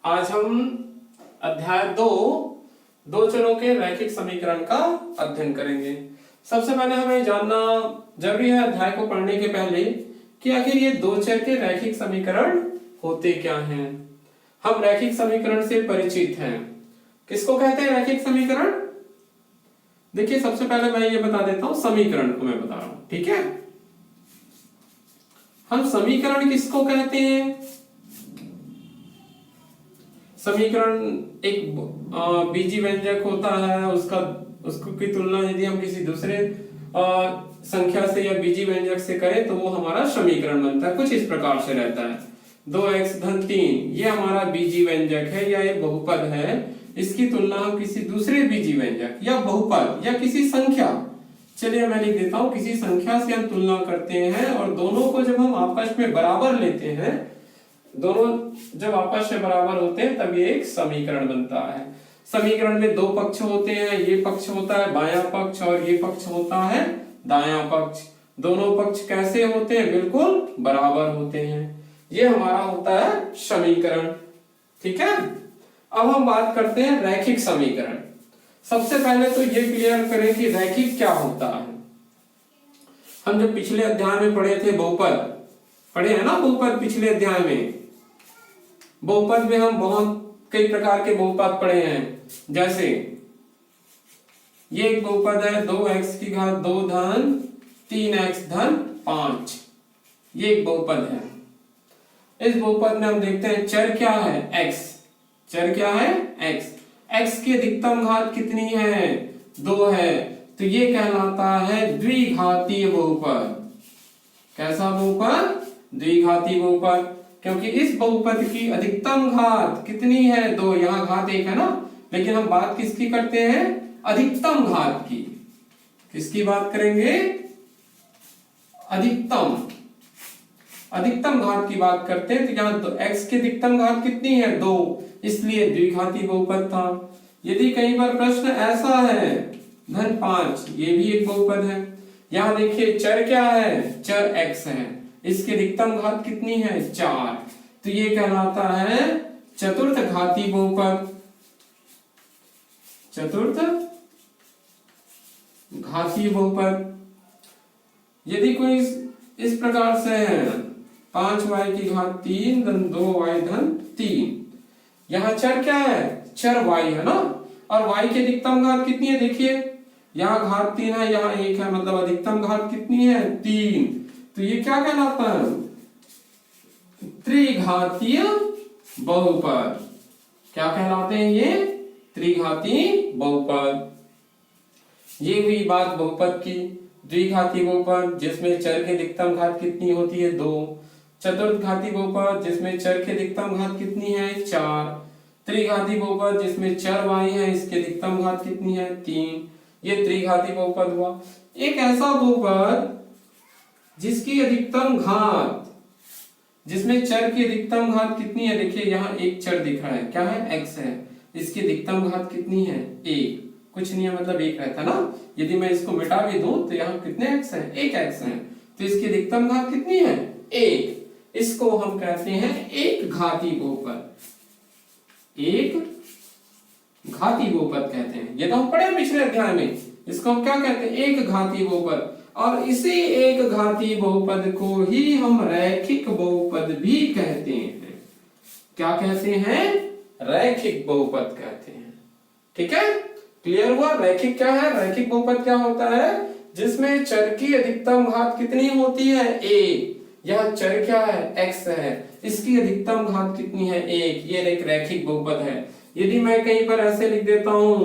आज हम अध्याय दो चरों के रैखिक समीकरण का अध्ययन करेंगे। सबसे पहले हमें जानना जरूरी है अध्याय को पढ़ने के पहले कि आखिर ये दो चर के रैखिक समीकरण होते क्या हैं। हम रैखिक समीकरण से परिचित हैं। किसको कहते हैं रैखिक समीकरण? देखिए, सबसे पहले मैं ये बता देता हूं, समीकरण को मैं बता रहा हूं, ठीक है। हम समीकरण किसको कहते हैं? समीकरण एक बीजी व्यंजक होता है, उसको की तुलना यदि हम किसी दूसरे संख्या से या बीजी व्यंजक से करें तो वो हमारा समीकरण बनता है। कुछ इस प्रकार से रहता है। 2x धन 3 ये हमारा बीजी व्यंजक है या ये बहुपद है। इसकी तुलना हम किसी दूसरे बीजी व्यंजक या बहुपद या किसी संख्या, चलिए मैं लिख देता हूं, किसी संख्या से हम तुलना करते हैं और दोनों को जब हम आपस में बराबर लेते हैं, दोनों जब आपस में बराबर होते हैं तब ये एक समीकरण बनता है। समीकरण में दो पक्ष होते हैं, ये पक्ष होता है बायां पक्ष और ये पक्ष होता है दायां पक्ष। दोनों पक्ष कैसे होते हैं? बिल्कुल बराबर होते हैं। ये हमारा होता है समीकरण, ठीक है। अब हम बात करते हैं रैखिक समीकरण। सबसे पहले तो ये क्लियर करें कि रैखिक क्या होता है। हम जब पिछले अध्याय में पढ़े थे बहुपद, पढ़े हैं ना बहुपद पिछले अध्याय में। बहुपद में हम बहुत कई प्रकार के बहुपद पढ़े हैं, जैसे ये एक बहुपद है 2x की घात 2 धन 3x धन 5, ये एक बहुपद है। इस बहुपद में हम देखते हैं चर क्या है? x। चर क्या है? x। x की अधिकतम घात कितनी है? 2 है, तो ये कहलाता है द्विघातीय बहुपद। कैसा बहुपद? द्विघाती बहुपद, क्योंकि इस बहुपद की अधिकतम घात कितनी है? 2। यहाँ घात 1 है ना, लेकिन हम बात किसकी करते हैं? अधिकतम घात की। किसकी बात करेंगे? अधिकतम घात की बात करते हैं। तो यहाँ तो x की अधिकतम घात कितनी है? 2, इसलिए द्विघाती बहुपद था। यदि कहीं पर प्रश्न ऐसा है धन 5, ये भी एक बहुपद है। यहाँ देखिए चर क्या है? चर x है, इसकी अधिकतम घात कितनी है? 4, तो ये कहलाता है चतुर्थ घाती बहुपद। चतुर्थ घाती बहुपद। यदि कोई इस प्रकार से है 5y की घात 3 धन 2y धन 3, यहाँ चर क्या है? चर y है ना, और y की अधिकतम घात कितनी है? देखिए यहाँ घात 3 है, यहाँ 1 है, मतलब अधिकतम घात कितनी है? 3। तो ये क्या कहलाता है? त्रिघातीय बहुपद। क्या कहलाते हैं ये? त्रिघाती बहुपद। ये हुई बात बहुपद की। द्विघाती बहुपद जिसमें चर की अधिकतम घात कितनी होती है? 2। चतुर्थ घाती बहुपद जिसमें चर की अधिकतम घात कितनी है? 4। त्रिघाती बहुपद जिसमें चर y है, इसकी अधिकतम घात कितनी है? 3। ये त्रिघाती बहुपद हुआ। एक ऐसा बहुपद जिसकी अधिकतम घात, जिसमें चर की अधिकतम घात कितनी है? देखिए यहाँ एक चर दिख रहा है, क्या है? x है, इसकी अधिकतम घात कितनी है? 1। कुछ नहीं है, मतलब 1 रहता ना। यदि मैं इसको मिटा भी दूं तो यहाँ कितने x है? 1 x है, तो इसकी अधिकतम घात कितनी है? 1। इसको हम कहते हैं एक घाती बहुपद। एक घाती बहुपद कहते हैं। ये तो हम पढ़े पिछले अध्याय में। इसको हम क्या कहते हैं? एक घाती बहुपद। और इसी एक घाती बहुपद को ही हम रैखिक बहुपद भी कहते हैं। क्या कहते हैं? रैखिक बहुपद कहते हैं। ठीक है, क्लियर हुआ? रैखिक क्या है? रैखिक बहुपद क्या होता है? जिसमें चर की अधिकतम घात कितनी होती है? 1। यह चर क्या है? x है, इसकी अधिकतम घात कितनी है? 1। ये एक रैखिक बहुपद है। यदि मैं कहीं पर ऐसे लिख देता हूं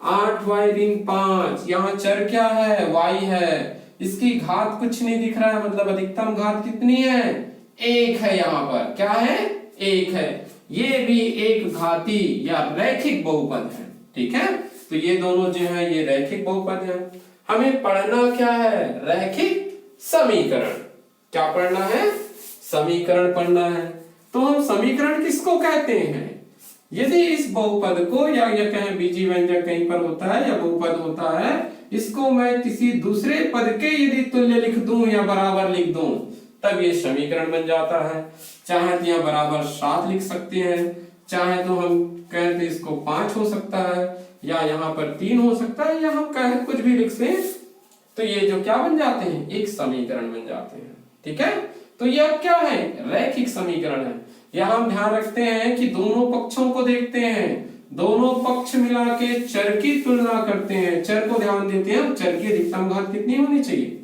8y ऋण 5, यहाँ चर क्या है? y है, इसकी घात कुछ नहीं दिख रहा है, मतलब अधिकतम घात कितनी है? 1 है। यहाँ पर क्या है? 1 है। ये भी एक घाती या रैखिक बहुपद है। ठीक है, तो ये दोनों जो है ये रैखिक बहुपद है। हमें पढ़ना क्या है? रैखिक समीकरण। क्या पढ़ना है? समीकरण पढ़ना है। तो हम समीकरण किसको कहते हैं? यदि इस बहुपद को या कहें बीजी व्यंजक कहीं पर होता है या बहुपद होता है, इसको मैं किसी दूसरे पद के यदि तुल्य लिख दूं या बराबर लिख दूं, तब ये समीकरण बन जाता है। चाहे तो यहाँ बराबर 7 लिख सकते हैं, चाहे तो हम कहें तो इसको 5 हो सकता है, या यहाँ पर 3 हो सकता है, या हम कहें कुछ भी लिख से, तो ये जो क्या बन जाते हैं, एक समीकरण बन जाते हैं। ठीक है, तो ये अब क्या है, रैखिक समीकरण है। यहाँ हम ध्यान रखते हैं कि दोनों पक्षों को देखते हैं, दोनों पक्ष मिला के चर की तुलना करते हैं, चर को ध्यान देते हैं, चर की अधिकतम घात कितनी होनी चाहिए,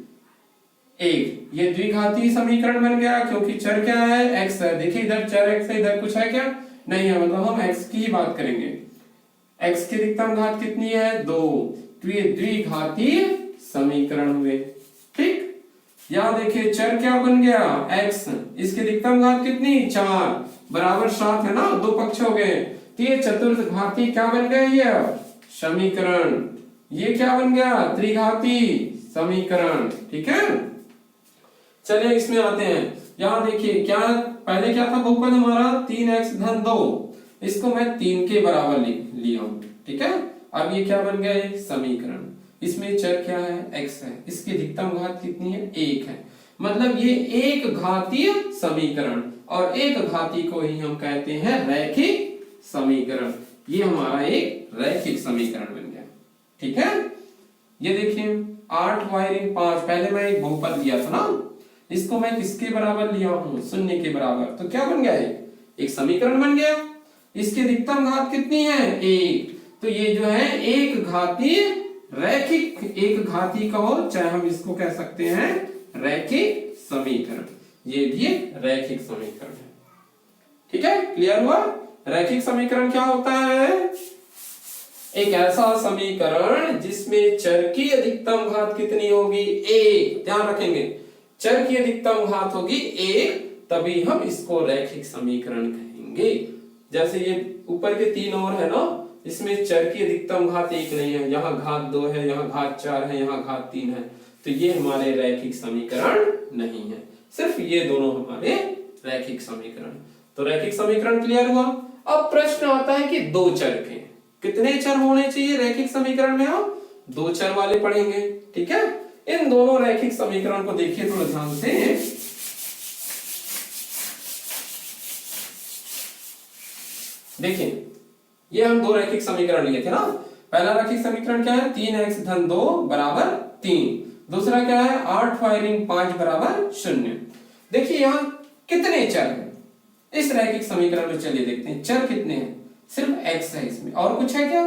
1। ये द्विघातीय समीकरण बन गया, क्योंकि चर क्या है, x है। देखिए इधर चर x है, इधर कुछ है क्या, नहीं है, मतलब हम x की ही बात करेंगे। x की अधिकतम घात कितनी है, 2, तो ये द्विघातीय समीकरण हुए। ठीक, यहां देखिए चर क्या बन गया, x, इसकी अधिकतम घात कितनी, 4 बराबर 7 है ना, दो पक्ष हो गए, तो ये चतुर्थ घाती क्या बन गया, ये समीकरण। ये क्या बन गया, त्रिघातीय समीकरण। ठीक है, चलिए इसमें आते हैं। यहां देखिए क्या, पहले क्या था बहुपद हमारा 3x धन 2, इसको मैं 3 के बराबर लिया हूं। ठीक है, अब ये क्या बन गया, एक समीकरण। इसमें चर क्या है, x है, इसकी अधिकतम घात कितनी है, 1 है, मतलब ये एक घातीय समीकरण, और एक घाती को ही हम कहते हैं रैखिक समीकरण। ये हमारा एक रैखिक समीकरण बन गया। ठीक है, ये देखिए 8y-5, पहले मैं एक बहुपद लिया था ना, इसको मैं किसके बराबर लिया हूं, 0 के बराबर, तो क्या बन गया, एक समीकरण बन गया। इसकी अधिकतम घात कितनी है, 1, तो ये जो है एक घातीय रैखिक, एक घाती का हो, चाहे हम इसको कह सकते हैं रैखिक समीकरण, ये भी एक रैखिक समीकरण है। ठीक है, क्लियर हुआ। रैखिक समीकरण क्या होता है, एक ऐसा समीकरण जिसमें चर की अधिकतम घात कितनी होगी, 1, ध्यान रखेंगे, चर की अधिकतम घात होगी 1, तभी हम इसको रैखिक समीकरण कहेंगे। जैसे ये ऊपर के 3 और है ना, इसमें चर की अधिकतम घात 1 नहीं है, यहाँ घात 2 है, यहाँ घात 4 है, यहाँ घात 3 है, तो ये हमारे रैखिक समीकरण नहीं है, सिर्फ ये दोनों हमारे रैखिक समीकरण। तो रैखिक समीकरण क्लियर हुआ। अब प्रश्न आता है कि दो चर के कितने चर होने चाहिए रैखिक समीकरण में, हम 2 चर वाले पढ़ेंगे। ठीक है, इन दोनों रैखिक समीकरण को देखिए थोड़ा ध्यान से। देखिए ये हम 2 रैखिक समीकरण लिए थे ना, पहला रैखिक समीकरण क्या है, 3x धन 2 बराबर 3, दूसरा क्या है 8y-5 बराबर 0। देखिए यहाँ कितने चर हैं इस रैखिक समीकरण में, चलिए देखते हैं चर कितने हैं, सिर्फ x है इसमें, और कुछ है क्या,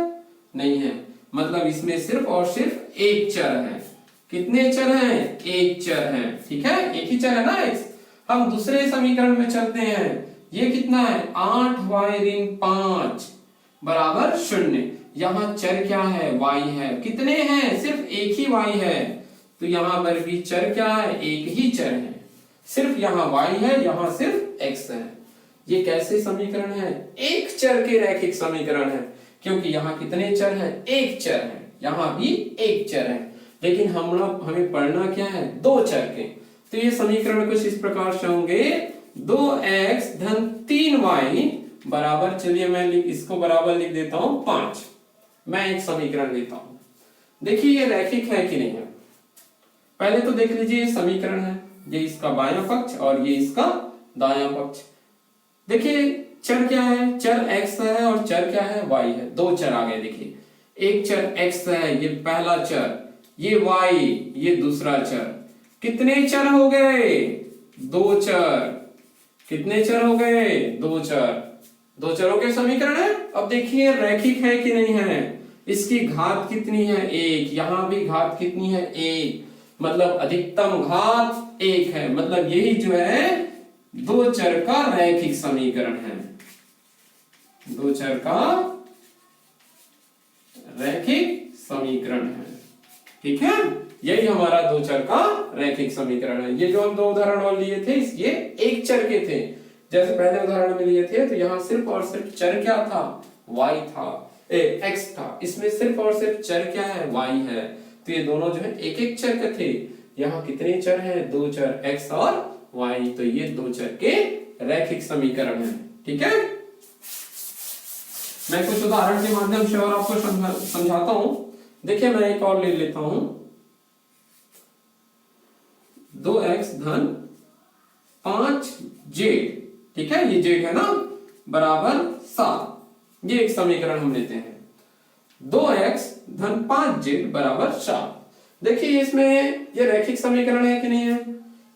नहीं है, मतलब इसमें सिर्फ और सिर्फ एक चर है। कितने चर हैं, एक चर है। ठीक है, एक ही चर है ना x। हम दूसरे समीकरण में चलते हैं, ये कितना है 8y-5 बराबर 0, यहाँ चर क्या है, y है, कितने हैं, सिर्फ एक ही y है, तो यहाँ पर भी चर क्या है, एक ही चर है, सिर्फ यहाँ y है, यहाँ सिर्फ x है। ये कैसे समीकरण है, एक चर के रैखिक समीकरण है, क्योंकि यहाँ कितने चर हैं, एक चर है, यहाँ भी एक चर है, लेकिन हमें पढ़ना क्या है, 2 चर के। तो ये समीकरण कुछ इस प्रकार से होंगे, 2x धन 3y बराबर, चलिए मैं इसको बराबर लिख देता हूं 5। मैं एक समीकरण लेता हूं, देखिए ये रैखिक है कि नहीं है। पहले तो देख लीजिए ये समीकरण है, ये इसका बायां पक्ष और ये इसका दायां पक्ष। देखिए चर क्या है, चर x है और चर क्या है, y है, 2 चर आ गए। देखिए एक चर x है, ये पहला चर, ये y, ये दूसरा चर, कितने चर हो गए, 2 चर। कितने चर हो गए, 2 चर, 2 चरों के समीकरण है। अब देखिए रैखिक है कि नहीं है, इसकी घात कितनी है, 1, यहां भी घात कितनी है, 1, मतलब अधिकतम घात 1 है, मतलब यही जो है 2 चर का रैखिक समीकरण है, 2 चर का रैखिक समीकरण है। ठीक है, यही हमारा 2 चर का रैखिक समीकरण है। ये जो हम 2 उदाहरण और लिए थे, ये एक चर के थे, जैसे पहले उदाहरण में लिए थे, तो यहाँ सिर्फ और सिर्फ चर क्या था, y था, x था, इसमें सिर्फ और सिर्फ चर क्या है, y है, तो ये दोनों जो है एक एक चर के थे। यहाँ कितने चर हैं, 2 चर, x और y, तो ये 2 चर के रैखिक समीकरण है। ठीक है, मैं कुछ उदाहरण के माध्यम से और आपको समझाता हूं। देखिए मैं एक और ले लेता हूं, 2x धन 5z, ठीक है, ये z है ना, बराबर 7। ये एक समीकरण हम लेते हैं। 2x धन 5z बराबर 4। देखिए इसमें ये रैखिक समीकरण है कि नहीं है।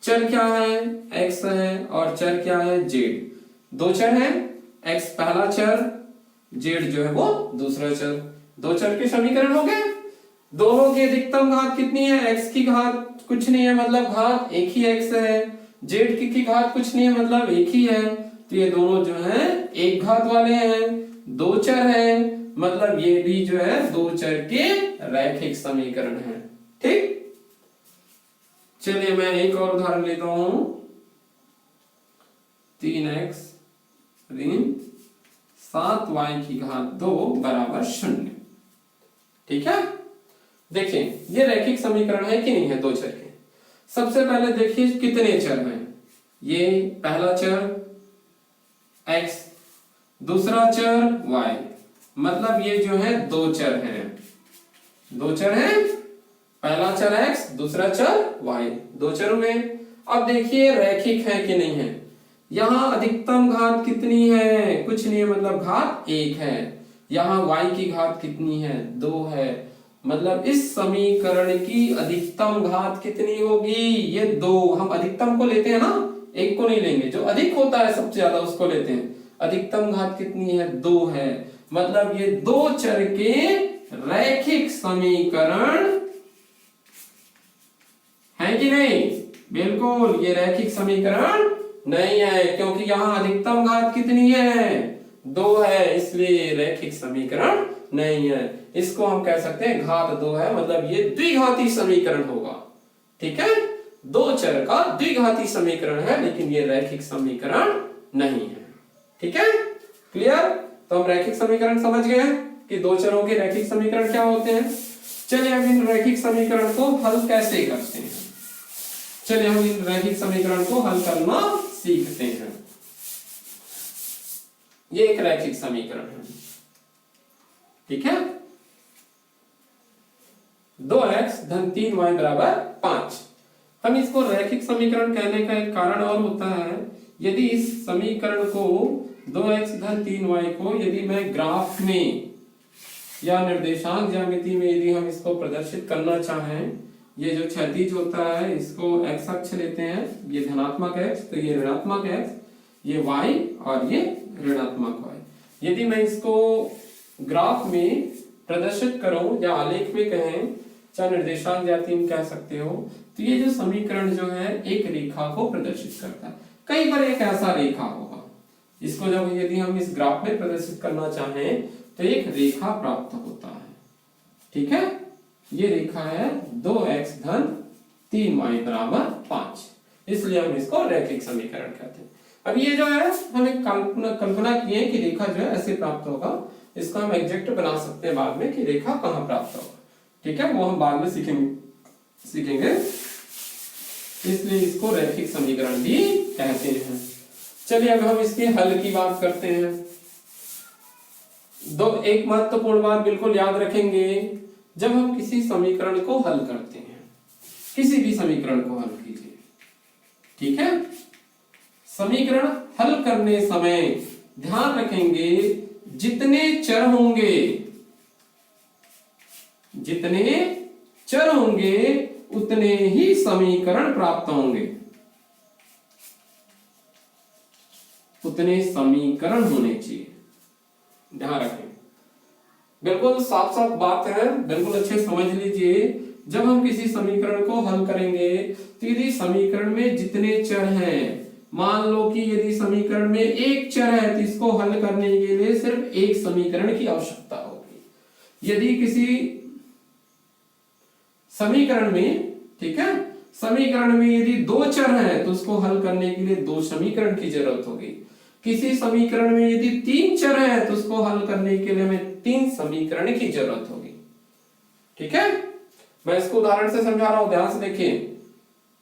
चर क्या है, x है, और चर क्या है, z। दो चर है, x पहला चर, z जो है वो दूसरा चर। दो चर के समीकरण हो गए। दोनों की अधिकतम घात कितनी है, x की घात कुछ नहीं है मतलब घात एक ही x है, z की घात कुछ नहीं है मतलब एक ही है। तो ये दोनों जो है एक घात वाले हैं, दो चर है, मतलब ये भी जो है दो चर के रैखिक समीकरण है। ठीक, चलिए मैं एक और उदाहरण लेता हूं। 3x ऋण 7y की घात 2 बराबर 0। ठीक है, देखिए ये रैखिक समीकरण है कि नहीं है दो चर के। सबसे पहले देखिए कितने चर हैं। ये पहला चर x, दूसरा चर y, मतलब ये जो है दो चर हैं। दो चर हैं, पहला चर x, दूसरा चर y, दो चर हुए। अब देखिए रैखिक है कि नहीं है। यहां अधिकतम घात कितनी है, कुछ नहीं है मतलब घात एक है। यहां y की घात कितनी है, 2 है, मतलब इस समीकरण की अधिकतम घात कितनी होगी, ये 2। हम अधिकतम को लेते हैं ना, एक को नहीं लेंगे, जो अधिक होता है सबसे ज्यादा उसको लेते हैं। अधिकतम घात कितनी है, 2 है, मतलब ये दो चर के रैखिक समीकरण है कि नहीं। बिल्कुल ये रैखिक समीकरण नहीं है, क्योंकि यहां अधिकतम घात कितनी है, 2 है, इसलिए रैखिक समीकरण नहीं है। इसको हम कह सकते हैं घात 2 है, मतलब ये द्विघाती समीकरण होगा। ठीक है, दो चर का द्विघाती समीकरण है, लेकिन ये रैखिक समीकरण नहीं है। ठीक है, क्लियर। तो हम रैखिक समीकरण समझ गए हैं कि दो चरों के रैखिक समीकरण क्या होते हैं। चलिए अब इन रैखिक समीकरण को हल कैसे करते हैं। चलिए हम इन रैखिक समीकरण को हल करना सीखते हैं। ये एक रैखिक समीकरण है, ठीक है। 2x धन 3y बराबर 5। हम इसको रैखिक समीकरण कहने का एक कारण और होता है। यदि इस समीकरण को 2x धन 3y को यदि मैं ग्राफ में या निर्देशांक ज्यामिति में यदि हम इसको प्रदर्शित करना चाहें, ये जो क्षैतिज होता है इसको x अक्ष लेते हैं, ये धनात्मक x, तो ये ऋणात्मक x, ये y और ये ऋणात्मक y। यदि मैं इसको ग्राफ में प्रदर्शित करूं या आलेख में कहें, चाहे निर्देशांक ज्यामिति में कह सकते हो, तो ये जो समीकरण जो है एक रेखा को प्रदर्शित करता है। कई बार एक ऐसा रेखा होगा, इसको जब यदि हम इस ग्राफ में प्रदर्शित करना चाहें तो एक रेखा प्राप्त होता है। ठीक है, ये रेखा है 2x धन 3y बराबर 5, इसलिए हम इसको रैखिक समीकरण कहते हैं। अब ये जो है हम एक कल्पना किए कि रेखा जो है ऐसे प्राप्त होगा। इसको हम एग्जैक्ट बना सकते हैं बाद में कि रेखा कहां प्राप्त होगा। ठीक है, वो हम बाद में सीखेंगे, इसलिए इसको रैखिक समीकरण भी कहते हैं। चलिए अब हम इसके हल की बात करते हैं। एक महत्वपूर्ण बात बिल्कुल याद रखेंगे, जब हम किसी समीकरण को हल करते हैं, किसी भी समीकरण को हल कीजिए, ठीक है, समीकरण हल करने समय ध्यान रखेंगे जितने चर होंगे उतने ही समीकरण प्राप्त होंगे, उतने समीकरण होने चाहिए। ध्यान रखें, बिल्कुल साफ साफ बात है, बिल्कुल अच्छे समझ लीजिए। जब हम किसी समीकरण को हल करेंगे तो यदि समीकरण में जितने चर हैं, मान लो कि यदि समीकरण में एक चर है तो इसको हल करने के लिए सिर्फ एक समीकरण की आवश्यकता होगी। यदि किसी समीकरण में, ठीक है, समीकरण में यदि दो चर हैं तो उसको हल करने के लिए दो समीकरण की जरूरत होगी। किसी समीकरण में यदि तीन चर हैं तो उसको हल करने के लिए हमें तीन समीकरण की जरूरत होगी। ठीक है, मैं इसको उदाहरण से समझा रहा हूं, ध्यान से देखिए।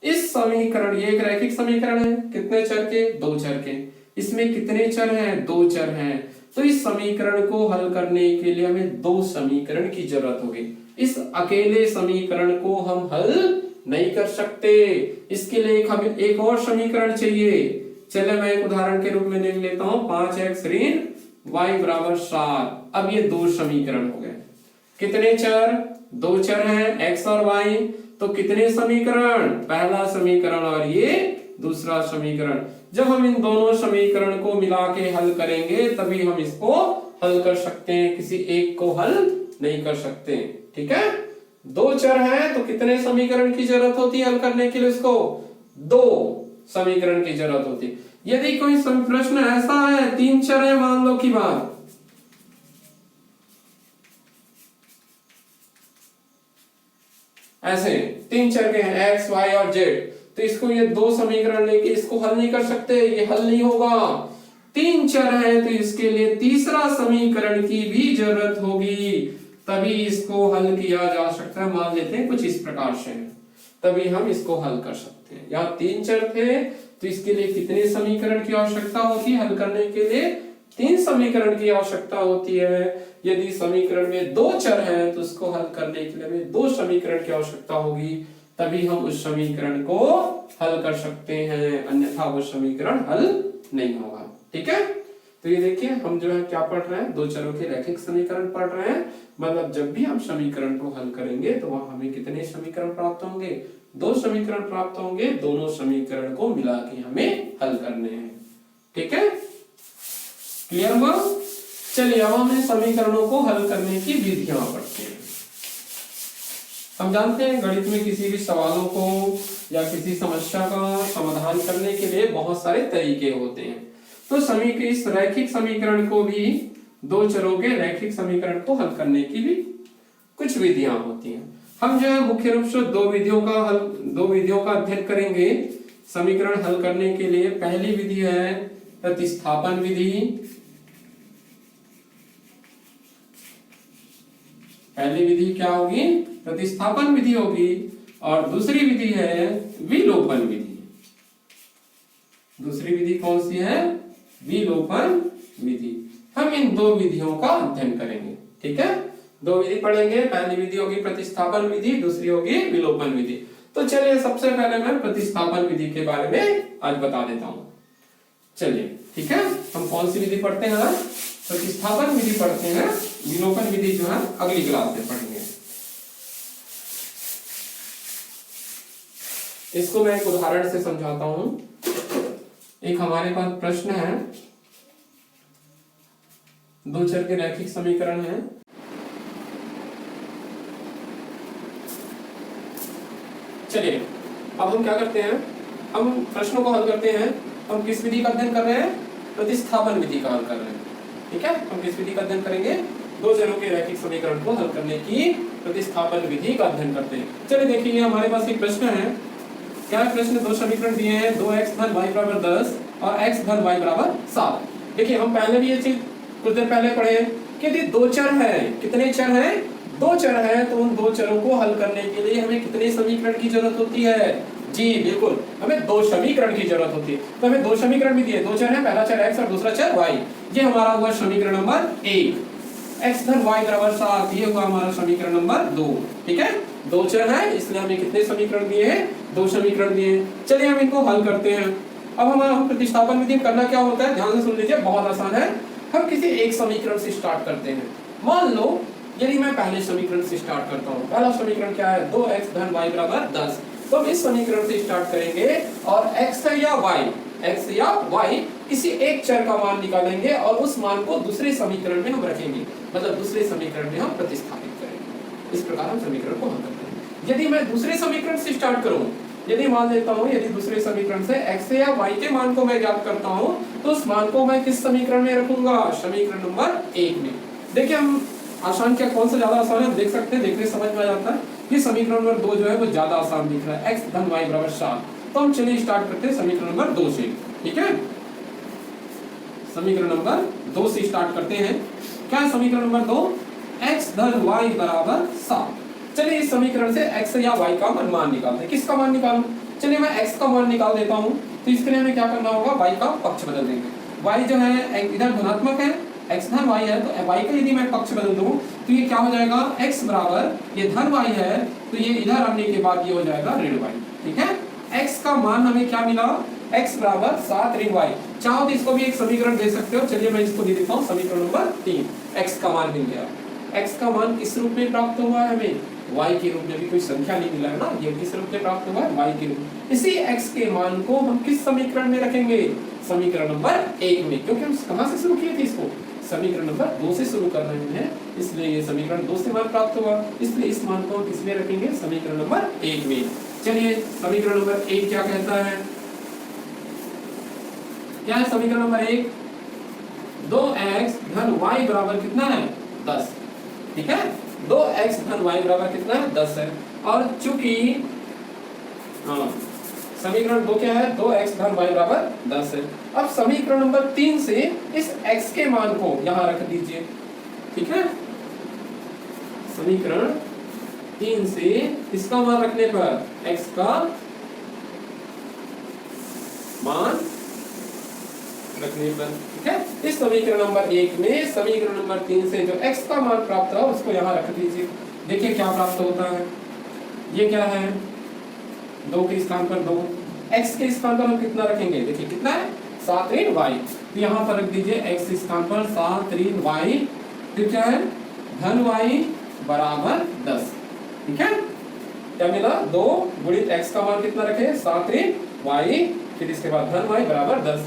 इस समीकरण, ये एक रैखिक समीकरण है, कितने चर के, दो चर के। इसमें कितने चर हैं, दो चर हैं, तो इस समीकरण को हल करने के लिए हमें दो समीकरण की जरूरत होगी। इस अकेले समीकरण को हम हल नहीं कर सकते, इसके लिए हमें एक और समीकरण चाहिए। चले मैं एक उदाहरण के रूप में लिख लेता हूं 5x ऋण y बराबर 7। अब ये दो समीकरण हो गए। कितने चर? दो चर हैं x और y। तो कितने समीकरण? पहला समीकरण और ये दूसरा समीकरण। जब हम इन दोनों समीकरण को मिला के हल करेंगे तभी हम इसको हल कर सकते हैं, किसी एक को हल नहीं कर सकते। ठीक है, दो चर हैं तो कितने समीकरण की जरूरत होती है हल करने के लिए? इसको दो समीकरण की जरूरत होती है। यदि कोई प्रश्न ऐसा है तीन चर है मान लो की बात, ऐसे तीन चर के हैं x y और z, तो इसको ये दो समीकरण लेके इसको हल नहीं कर सकते, ये हल नहीं होगा। तीन चर है तो इसके लिए तीसरा समीकरण की भी जरूरत होगी, तभी इसको हल किया जा सकता है। मान लेते हैं कुछ इस प्रकार से, तभी हम इसको हल कर सकते हैं। यहाँ तीन चर थे तो इसके लिए कितने समीकरण की आवश्यकता होती है? हल करने के लिए तीन समीकरण की आवश्यकता होती है। यदि समीकरण में दो चर हैं तो उसको हल करने के लिए हमें दो समीकरण की आवश्यकता होगी, तभी हम उस समीकरण को हल कर सकते हैं, अन्यथा वो समीकरण हल नहीं होगा। ठीक है, तो ये देखिए हम जो है क्या पढ़ रहे हैं, दो चरों के रैखिक समीकरण पढ़ रहे हैं। मतलब जब भी हम समीकरण को हल करेंगे तो वहां हमें कितने समीकरण प्राप्त होंगे? दो समीकरण प्राप्त होंगे। दोनों समीकरण को मिला के हमें हल करने हैं। ठीक है, क्लियर हुआ? चलिए अब हम इन समीकरणों को हल करने की विधियां पढ़ते हैं। हम जानते हैं गणित में किसी भी सवालों को या किसी समस्या का समाधान करने के लिए बहुत सारे तरीके होते हैं। तो इस रैखिक समीकरण को भी, दो चरों के रैखिक समीकरण को हल करने की भी कुछ विधियां होती हैं। हम जो है मुख्य रूप से दो विधियों का अध्ययन करेंगे समीकरण हल करने के लिए। पहली विधि है प्रतिस्थापन विधि। पहली विधि क्या होगी? प्रतिस्थापन विधि होगी। और दूसरी विधि है विलोपन विधि। दूसरी विधि कौन सी है? विलोपन विधि। हम इन दो विधियों का अध्ययन करेंगे। ठीक है, दो विधि पढ़ेंगे। पहली विधि होगी प्रतिस्थापन विधि, दूसरी होगी विलोपन विधि। तो चलिए सबसे पहले मैं प्रतिस्थापन विधि के बारे में आज बता देता हूं। चलिए ठीक है, हम कौन सी विधि पढ़ते हैं? प्रतिस्थापन विधि पढ़ते हैं। विलोपन विधि जो है अगली क्लास में पढ़ेंगे। इसको मैं एक उदाहरण से समझाता हूं। एक हमारे पास प्रश्न है, दो चर के रैखिक समीकरण है। चलिए अब हम क्या करते हैं, हम प्रश्नों को हल करते हैं। हम किस विधि का अध्ययन कर रहे हैं? प्रतिस्थापन विधि का हल कर रहे हैं। ठीक है, हम किस विधि का अध्ययन करेंगे? दो चरों के रैखिक समीकरण को हल करने की प्रतिस्थापन विधि का अध्ययन करते हैं। चलिए देखिए हमारे पास एक प्रश्न है। क्या प्रश्न? दो समीकरण दिए हैं, 2x धन y बराबर 10 और x धन y बराबर 7। देखिए हम पहले भी ये चीज कुछ देर पहले पढ़े कि यदि दो चर है, कितने चर हैं? दो चर है, तो उन दो चरों को हल करने के लिए हमें कितने समीकरण की जरूरत होती है? जी बिल्कुल, हमें दो समीकरण की जरूरत होती है। तो हमें दो समीकरण भी दिए, दो चर है, पहला चर x और दूसरा चर y। ये हमारा हुआ समीकरण नंबर 1। x धन y बराबर 7, ये हुआ हमारा समीकरण नंबर 2। ठीक है, दो चर है इसलिए हमें कितने समीकरण दिए हैं? दो समीकरण दिए। चलिए हम इनको हल करते हैं। अब हम प्रतिस्थापन विधि करना क्या होता है, ध्यान से सुन लीजिए, बहुत आसान है। हम किसी एक समीकरण से स्टार्ट करते हैं। मान लो यदि मैं पहले समीकरण से स्टार्ट करता हूँ। पहला समीकरण क्या है? 2x धन y बराबर 10। तो हम इस समीकरण से स्टार्ट करेंगे और x या y किसी एक चर का मान निकालेंगे और उस मान को दूसरे समीकरण में हम रखेंगे, मतलब दूसरे समीकरण में हम प्रतिस्थापित करेंगे। इस प्रकार हम समीकरण को हल करते हैं। यदि मैं दूसरे समीकरण से स्टार्ट करूं, यदि मान लेता हूं यदि दूसरे समीकरण से x या y के मान को मैं ज्ञात करता हूं, तो उस मान को मैं किस समीकरण में रखूंगा? समीकरण नंबर 1 में। देखिए हम आसान क्या, कौन सा ज्यादा आसान है देख सकते हैं, देखने समझ में आ जाता है। ये समीकरण नंबर 2 जो है वो ज्यादा आसान दिख रहा है, x धन y बराबर 7। तो हम चलिए स्टार्ट करते हैं समीकरण नंबर 2 से। ठीक है, समीकरण नंबर 2 से स्टार्ट करते हैं। क्या है समीकरण नंबर 2? x धन y बराबर 7। चलिए इस समीकरण से x या y का मान निकालते हैं। किसका मान निकालूं? चलिए मैं x का मान निकाल देता हूं। तो इसके लिए हमें क्या करना होगा? y का पक्ष बदल देंगे। y जो है इधर धनात्मक है, x धन y है, तो y का यदि मैं पक्ष बदल दूं तो ये क्या हो जाएगा? x बराबर, ये धन y है तो ये इधर आने के बाद ये हो जाएगा ऋण y। ठीक है, x का मान हमें क्या मिला? x बराबर 7 ऋण y। चाहो तो इसको भी एक समीकरण दे सकते हो। चलिए मैं इसको दे देता हूँ समीकरण नंबर 3। x का मान मिल गया। x का मान किस रूप में प्राप्त हुआ है हमें? y के रूप में। भी कोई संख्या नहीं मिला है ना, ये किस रूप में प्राप्त हुआ है? y के रूप में। इसी x के मान को हम किस समीकरण में रखेंगे? समीकरण नंबर 1 में, क्योंकि हम कहां से शुरू किए थे इसको? समीकरण नंबर 2 से शुरू कर रहे हैं, इसलिए ये समीकरण 2 से मान प्राप्त हुआ, इसलिए इस मान को हम किसमें रखेंगे? समीकरण नंबर 1 में। चलिए समीकरण नंबर 1 क्या कहता है? क्या है समीकरण नंबर 1? 2x धन y बराबर कितना है? 10। ठीक है, 2x धन y बराबर कितना है? 10 है। और चूंकि समीकरण 2 क्या है? 2x धन y बराबर 10 है। अब समीकरण नंबर 3 से इस x के मान को यहां रख दीजिए। ठीक है, समीकरण 3 से इसका मान रखने पर x का मान रखने पर, ठीक है, इस समीकरण नंबर 1 में समीकरण नंबर 3 से जो x का मान प्राप्त हुआ उसको यहां रख दीजिए। देखिए क्या प्राप्त होता है। ये क्या है? 2 के स्थान पर 2, x के स्थान पर हम कितना रखेंगे? देखिए कितना है? 7 ऋण y। तो यहाँ पर रख दीजिए x के स्थान पर 7 ऋण y, फिर क्या है? धन y बराबर 10। ठीक है, क्या मिला? 2 गुणित x का मान कितना रखे? 7 ऋण y, फिर इसके बाद धन y बराबर 10।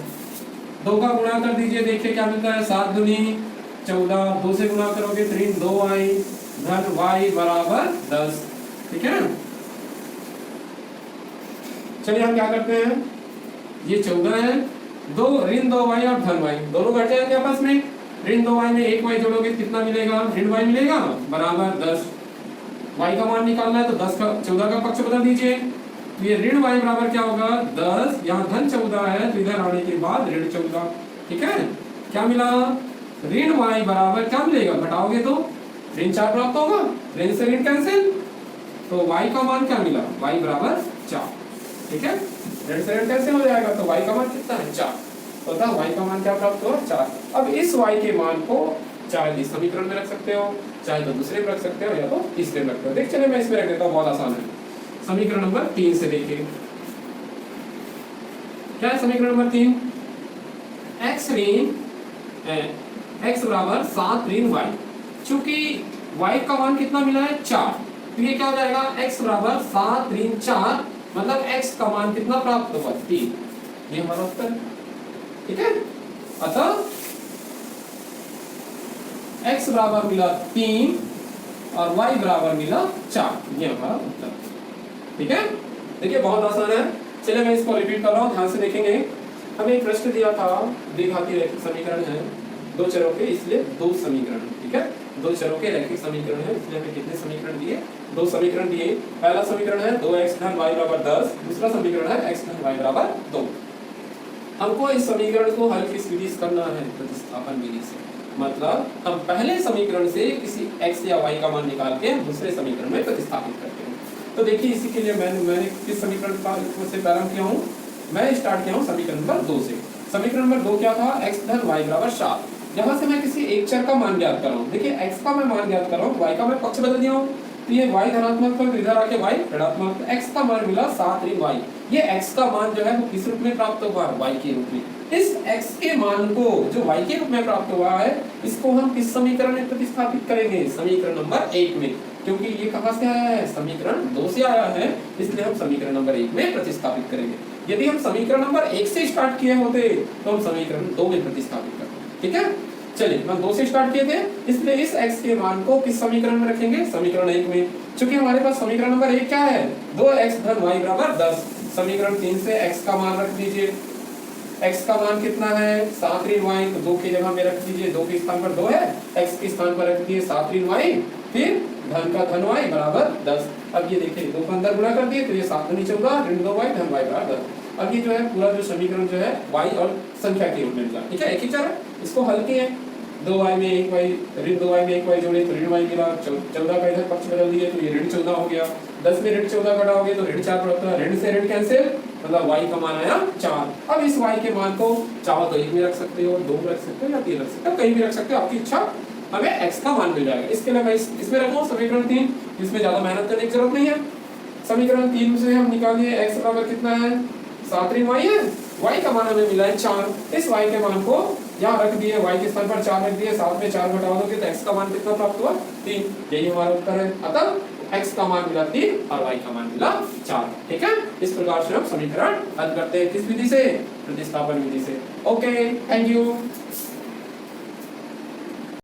2 का गुणा कर दीजिए, देखिए क्या मिलता है? 7 दूनी 14, 2 से गुणा करोगे तो ऋण 2y धन y बराबर 10। ठीक है ना। चलिए हम क्या करते हैं, ये 14 है, 2 ऋण 2y और धन y दोनों घट जाएंगे आपस में। ऋण 2y में 1y जोड़ोगे कितना मिलेगा? ऋण y मिलेगा बराबर 10। y का मान निकालना है तो 10 का 14 का पक्ष बदल दीजिए, तो ये ऋण y बराबर क्या होगा? 10। यहाँ धन 14 है तो इधर आने के बाद ऋण 14। ठीक है, क्या मिला? ऋण y बराबर क्या मिलेगा? घटाओगे तो ऋण 4 प्राप्त होगा, ऋण से ऋण कैंसिल, तो y का मान क्या मिला? y बराबर 4। ठीक है, ऋण से ऋण कैंसिल हो जाएगा तो y का मान कितना है? 4। तो y का मान क्या प्राप्त हुआ? 4। अब इस y के मान को चाहे इस समीकरण में रख सकते हो, चाहे तो दूसरे में रख सकते हो, या तो तीसरे में रखते हो। देख चलिए मैं इसमें रख देता हूँ, बहुत आसान है। समीकरण नंबर 3 से देखिए क्या है समीकरण नंबर 3? x बराबर 7 ऋण y। चूंकि y का मान कितना मिला है? 4, तो ये क्या हो जाएगा? x बराबर 7 ऋण 4, मतलब x का मान कितना प्राप्त हुआ? 3। ये हमारा उत्तर। ठीक है, अतः x बराबर मिला 3 और y बराबर मिला 4। ये हमारा उत्तर। ठीक है, देखिए बहुत आसान है। चलिए मैं इसको रिपीट कर रहा हूँ, ध्यान से देखेंगे। हमें एक प्रश्न दिया था, द्विघाती रैखिक समीकरण है, 2 चरों के, इसलिए 2 समीकरण। ठीक है, 2 चरों के रैखिक समीकरण है, इसलिए हमें कितने समीकरण दिए? 2 समीकरण दिए। पहला समीकरण है 2x धन y बराबर 10, दूसरा समीकरण है x धन y बराबर 2। हमको इस समीकरण को हल किस विधि से करना है? प्रतिस्थापन विधि से। मतलब हम पहले समीकरण से किसी x या y का मान निकाल के दूसरे समीकरण में प्रतिस्थापित करते हैं। तो देखिए इसी के लिए मैंने किस समीकरण से प्रारंभ किया हूँ? मैं स्टार्ट किया हूँ समीकरण नंबर 2 से। समीकरण नंबर 2 क्या था? x धन y बराबर 7। यहाँ से मैं किसी एक चर का मान ज्ञात कर रहा हूँ। देखिए x का मैं मान ज्ञात कर रहा हूँ, y का मैं पक्ष बदल दिया हूँ, तो ये y धनात्मक तो इधर आके y ऋणात्मक, तो x का मान मिला 7 ऋण y। ये x का मान जो है वो किस रूप में प्राप्त हुआ है? y के रूप में। इस x के मान को जो y के रूप में प्राप्त हुआ है, इसको हम किस समीकरण में प्रतिस्थापित करेंगे? समीकरण नंबर 1 में, क्योंकि ये कहां से आया है? समीकरण 2 से आया है, इसलिए हम समीकरण नंबर 1 में प्रतिस्थापित करेंगे। यदि हम समीकरण नंबर 1 से स्टार्ट किए होते तो हम समीकरण 2 में प्रतिस्थापित करते। ठीक है, चलिए हम 2 से स्टार्ट किए थे, इसलिए इस x के मान को किस समीकरण में रखेंगे? समीकरण 1 में। चूंकि हमारे पास समीकरण नंबर 1 क्या है? 2x धन y बराबर 10। समीकरण 3 से x का मान रख दीजिए। x का मान कितना है? 7 ऋण y, तो 2 की जगह में रख दीजिए, 2 के स्थान पर 2 है, x के स्थान पर रख दीजिए 7 ऋण y, फिर धन का धन y बराबर 10। अब ये देखिए 2 को अंदर गुणा कर दिए, तो ये 7 दूनी 14 ऋण 2y धन y बराबर 10। अब ये जो है पूरा जो समीकरण जो है y और संख्या के रूप में मिला। ठीक है, एक ही चर है, इसको हल किए, 2y में 1y, ऋण 2y में 1y जोड़े तो ऋण y मिला, 14 का इधर पक्ष बदल दिए तो ये ऋण 14 हो गया, 10 में ऋण 14 घटाओगे तो ऋण 4 पड़ता है, ऋण से ऋण कैंसिल, मतलब y का मान आया 4। अब इस y के मान को चाहो तो 1 में रख सकते हो, 2 में रख सकते हो या 3 रख सकते हो, कहीं भी रख सकते हो, आपकी इच्छा। हमें x का मान मिल जाएगा। इसके लिए मैं इसमें रखूँ समीकरण 3, इसमें ज्यादा मेहनत करने की जरूरत नहीं है। समीकरण 3 से हम निकालिए x बराबर कितना है? 7 ऋण y है, y का मान हमें मिला है 4। इस y के मान को यहाँ रख दिए, y के स्थान पर 4 रख दिए, साथ में 4 घटा दोगे तो x का मान कितना प्राप्त हुआ 3। यही हमारा उत्तर है। अतः x का मान मिला 3 और y का मान मिला 4। ठीक है, इस प्रकार से हम समीकरण हल करते हैं। किस विधि से? प्रतिस्थापन विधि से। Okay, thank you.